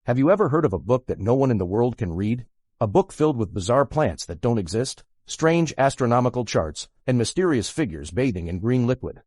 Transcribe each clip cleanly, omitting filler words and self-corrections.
Have you ever heard of a book that no one in the world can read? A book filled with bizarre plants that don't exist, strange astronomical charts, and mysterious figures bathing in green liquid.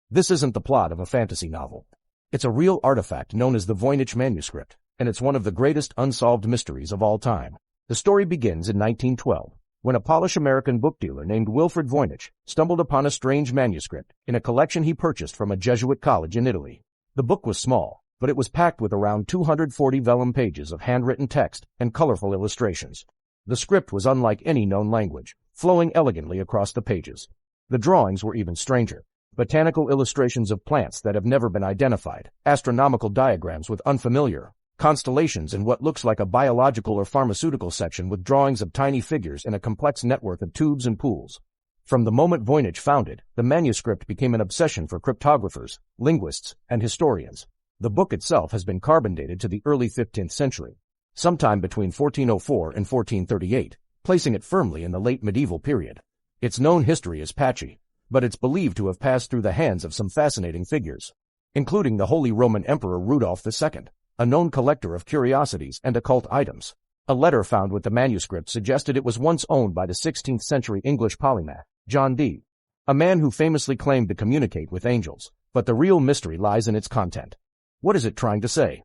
This isn't the plot of a fantasy novel. It's a real artifact known as the Voynich Manuscript, and it's one of the greatest unsolved mysteries of all time. The story begins in 1912, when a Polish-American book dealer named Wilfred Voynich stumbled upon a strange manuscript in a collection he purchased from a Jesuit college in Italy. The book was small, but it was packed with around 240 vellum pages of handwritten text and colorful illustrations. The script was unlike any known language, flowing elegantly across the pages. The drawings were even stranger. Botanical illustrations of plants that have never been identified, astronomical diagrams with unfamiliar constellations in what looks like a biological or pharmaceutical section with drawings of tiny figures in a complex network of tubes and pools. From the moment Voynich found it, the manuscript became an obsession for cryptographers, linguists, and historians. The book itself has been carbon dated to the early 15th century, sometime between 1404 and 1438, placing it firmly in the late medieval period. Its known history is patchy, but it's believed to have passed through the hands of some fascinating figures, including the Holy Roman Emperor Rudolph II, a known collector of curiosities and occult items. A letter found with the manuscript suggested it was once owned by the 16th century English polymath, John Dee, a man who famously claimed to communicate with angels, but the real mystery lies in its content. What is it trying to say?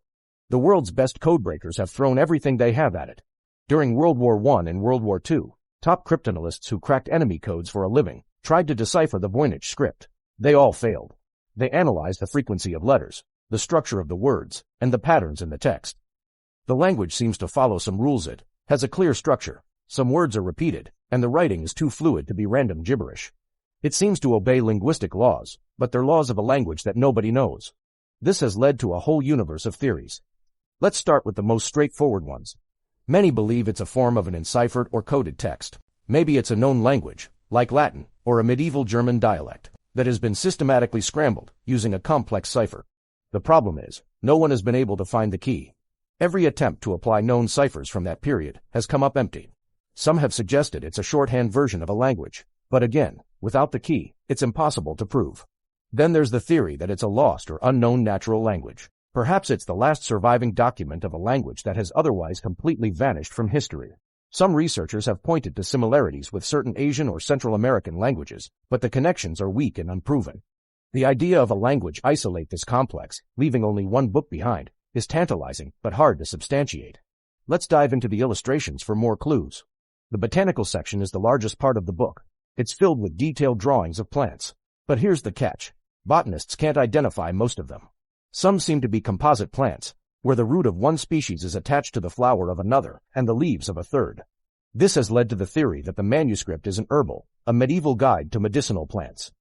The world's best codebreakers have thrown everything they have at it. During World War I and World War II, top cryptanalysts who cracked enemy codes for a living tried to decipher the Voynich script. They all failed. They analyzed the frequency of letters, the structure of the words, and the patterns in the text. The language seems to follow some rules. It has a clear structure, some words are repeated, and the writing is too fluid to be random gibberish. It seems to obey linguistic laws, but they're laws of a language that nobody knows. This has led to a whole universe of theories. Let's start with the most straightforward ones. Many believe it's a form of an enciphered or coded text. Maybe it's a known language, like Latin, or a medieval German dialect, that has been systematically scrambled using a complex cipher. The problem is, no one has been able to find the key. Every attempt to apply known ciphers from that period has come up empty. Some have suggested it's a shorthand version of a language, but again, without the key, it's impossible to prove. Then there's the theory that it's a lost or unknown natural language. Perhaps it's the last surviving document of a language that has otherwise completely vanished from history. Some researchers have pointed to similarities with certain Asian or Central American languages, but the connections are weak and unproven. The idea of a language isolate this complex, leaving only one book behind, is tantalizing but hard to substantiate. Let's dive into the illustrations for more clues. The botanical section is the largest part of the book. It's filled with detailed drawings of plants. But here's the catch. Botanists can't identify most of them. Some seem to be composite plants, where the root of one species is attached to the flower of another and the leaves of a third. This has led to the theory that the manuscript is an herbal, a medieval guide to medicinal plants.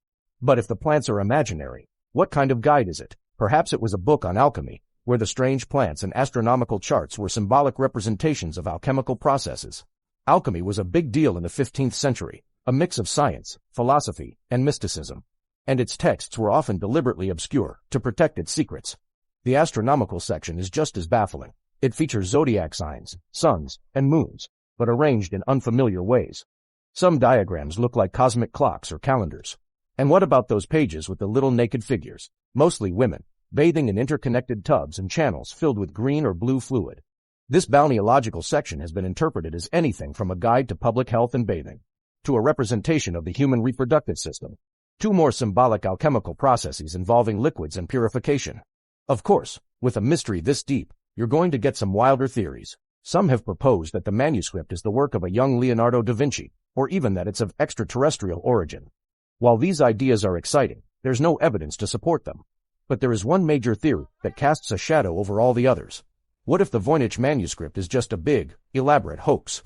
But if the plants are imaginary, what kind of guide is it? Perhaps it was a book on alchemy, where the strange plants and astronomical charts were symbolic representations of alchemical processes. Alchemy was a big deal in the 15th century, a mix of science, philosophy, and mysticism. And its texts were often deliberately obscure to protect its secrets. The astronomical section is just as baffling. It features zodiac signs, suns, and moons, but arranged in unfamiliar ways. Some diagrams look like cosmic clocks or calendars. And what about those pages with the little naked figures, mostly women, bathing in interconnected tubs and channels filled with green or blue fluid? This balneological section has been interpreted as anything from a guide to public health and bathing, to a representation of the human reproductive system. Two more symbolic alchemical processes involving liquids and purification. Of course, with a mystery this deep, you're going to get some wilder theories. Some have proposed that the manuscript is the work of a young Leonardo da Vinci, or even that it's of extraterrestrial origin. While these ideas are exciting, there's no evidence to support them. But there is one major theory that casts a shadow over all the others. What if the Voynich manuscript is just a big, elaborate hoax?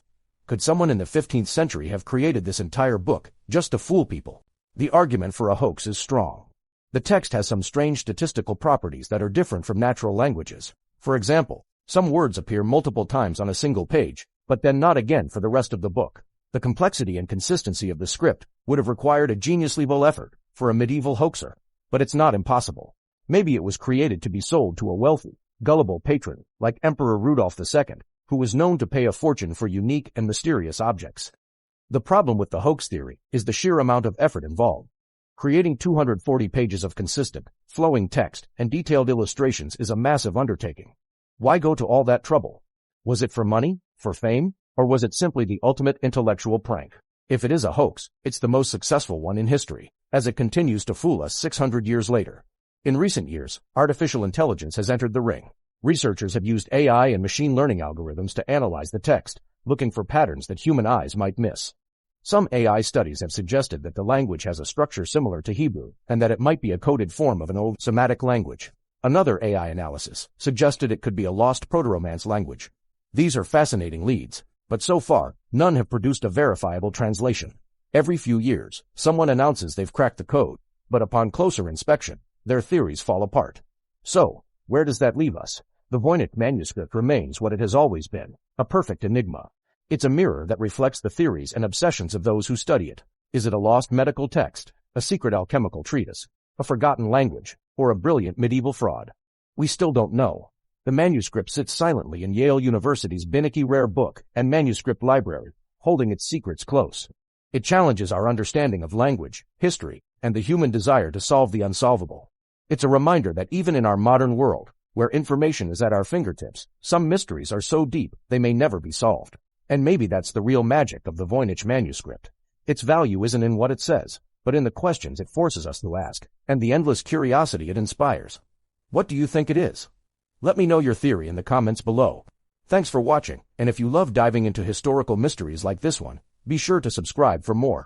Could someone in the 15th century have created this entire book just to fool people? The argument for a hoax is strong. The text has some strange statistical properties that are different from natural languages. For example, some words appear multiple times on a single page, but then not again for the rest of the book. The complexity and consistency of the script would have required a genius level effort for a medieval hoaxer, but it's not impossible. Maybe it was created to be sold to a wealthy, gullible patron like Emperor Rudolph II, who was known to pay a fortune for unique and mysterious objects. The problem with the hoax theory is the sheer amount of effort involved. Creating 240 pages of consistent, flowing text and detailed illustrations is a massive undertaking. Why go to all that trouble? Was it for money, for fame, or was it simply the ultimate intellectual prank? If it is a hoax, it's the most successful one in history, as it continues to fool us 600 years later. In recent years, artificial intelligence has entered the ring. Researchers have used AI and machine learning algorithms to analyze the text, looking for patterns that human eyes might miss. Some AI studies have suggested that the language has a structure similar to Hebrew, and that it might be a coded form of an old Semitic language. Another AI analysis suggested it could be a lost Proto-Romance language. These are fascinating leads, but so far, none have produced a verifiable translation. Every few years, someone announces they've cracked the code, but upon closer inspection, their theories fall apart. So, where does that leave us? The Voynich Manuscript remains what it has always been, a perfect enigma. It's a mirror that reflects the theories and obsessions of those who study it. Is it a lost medical text, a secret alchemical treatise, a forgotten language, or a brilliant medieval fraud? We still don't know. The manuscript sits silently in Yale University's Beinecke Rare Book and Manuscript Library, holding its secrets close. It challenges our understanding of language, history, and the human desire to solve the unsolvable. It's a reminder that even in our modern world, where information is at our fingertips, some mysteries are so deep they may never be solved. And maybe that's the real magic of the Voynich Manuscript. Its value isn't in what it says, but in the questions it forces us to ask, and the endless curiosity it inspires. What do you think it is? Let me know your theory in the comments below. Thanks for watching, and if you love diving into historical mysteries like this one, be sure to subscribe for more.